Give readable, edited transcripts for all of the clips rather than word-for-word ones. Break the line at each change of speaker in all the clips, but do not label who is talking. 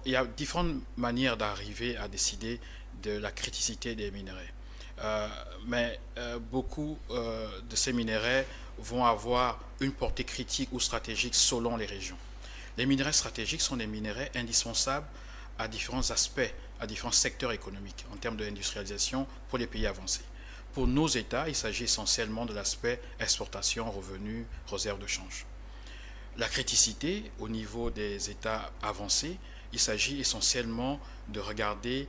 il y a différentes manières d'arriver à décider de la criticité des minerais. Mais beaucoup de ces minerais vont avoir une portée critique ou stratégique selon les régions. Les minerais stratégiques sont des minerais indispensables à différents aspects, à différents secteurs économiques en termes d'industrialisation pour les pays avancés. Pour nos États, il s'agit essentiellement de l'aspect exportation, revenus, réserve de change. La criticité au niveau des États avancés, il s'agit essentiellement de regarder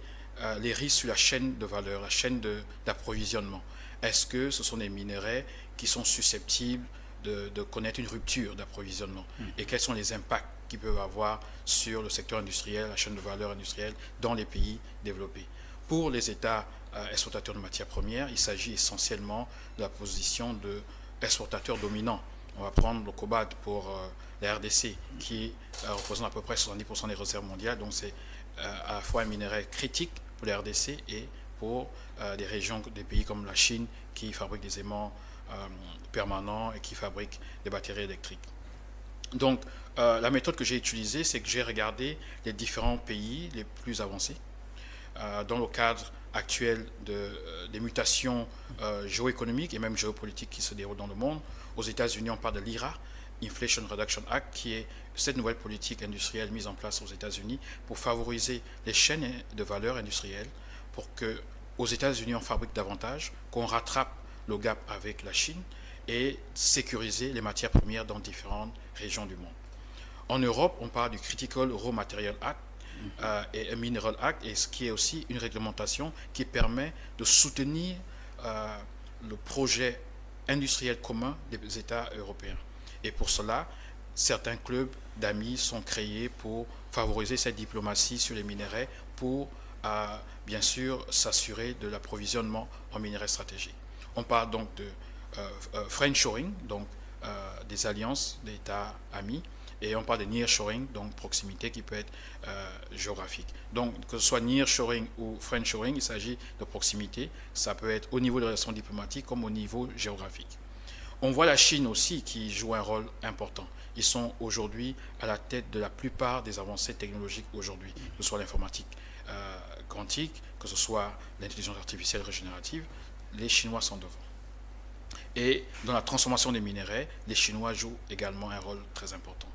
les risques sur la chaîne de valeur, la chaîne d'approvisionnement. Est-ce que ce sont des minerais qui sont susceptibles de connaître une rupture d'approvisionnement et quels sont les impacts qu'ils peuvent avoir sur le secteur industriel, la chaîne de valeur industrielle dans les pays développés. Pour les États exportateurs de matières premières, il s'agit essentiellement de la position d'exportateur dominant. On va prendre le cobalt pour la RDC qui représente à peu près 70% des réserves mondiales. Donc c'est à la fois un minerai critique pour la RDC et pour des régions, des pays comme la Chine qui fabriquent des aimants permanents et qui fabriquent des batteries électriques. Donc la méthode que j'ai utilisée, c'est que j'ai regardé les différents pays les plus avancés dans le cadre actuel des mutations géoéconomiques et même géopolitiques qui se déroulent dans le monde. Aux États-Unis, on parle de l'IRA, Inflation Reduction Act, qui est cette nouvelle politique industrielle mise en place aux États-Unis pour favoriser les chaînes de valeur industrielles, pour que aux États-Unis on fabrique davantage, qu'on rattrape le gap avec la Chine et sécuriser les matières premières dans différentes régions du monde. En Europe, on parle du Critical Raw Material Act et un Mineral Act, et ce qui est aussi une réglementation qui permet de soutenir le projet industriel commun des États européens. Et pour cela, certains clubs d'amis sont créés pour favoriser cette diplomatie sur les minerais pour, bien sûr, s'assurer de l'approvisionnement en minerais stratégiques. On parle donc de friendshoring, donc des alliances d'États amis, et on parle de nearshoring, donc proximité qui peut être géographique. Donc que ce soit nearshoring ou friendshoring, il s'agit de proximité. Ça peut être au niveau de relations diplomatiques comme au niveau géographique. On voit la Chine aussi qui joue un rôle important. Ils sont aujourd'hui à la tête de la plupart des avancées technologiques aujourd'hui, que ce soit l'informatique quantique, que ce soit l'intelligence artificielle régénérative. Les Chinois sont devant. Et dans la transformation des minerais, les Chinois jouent également un rôle très important.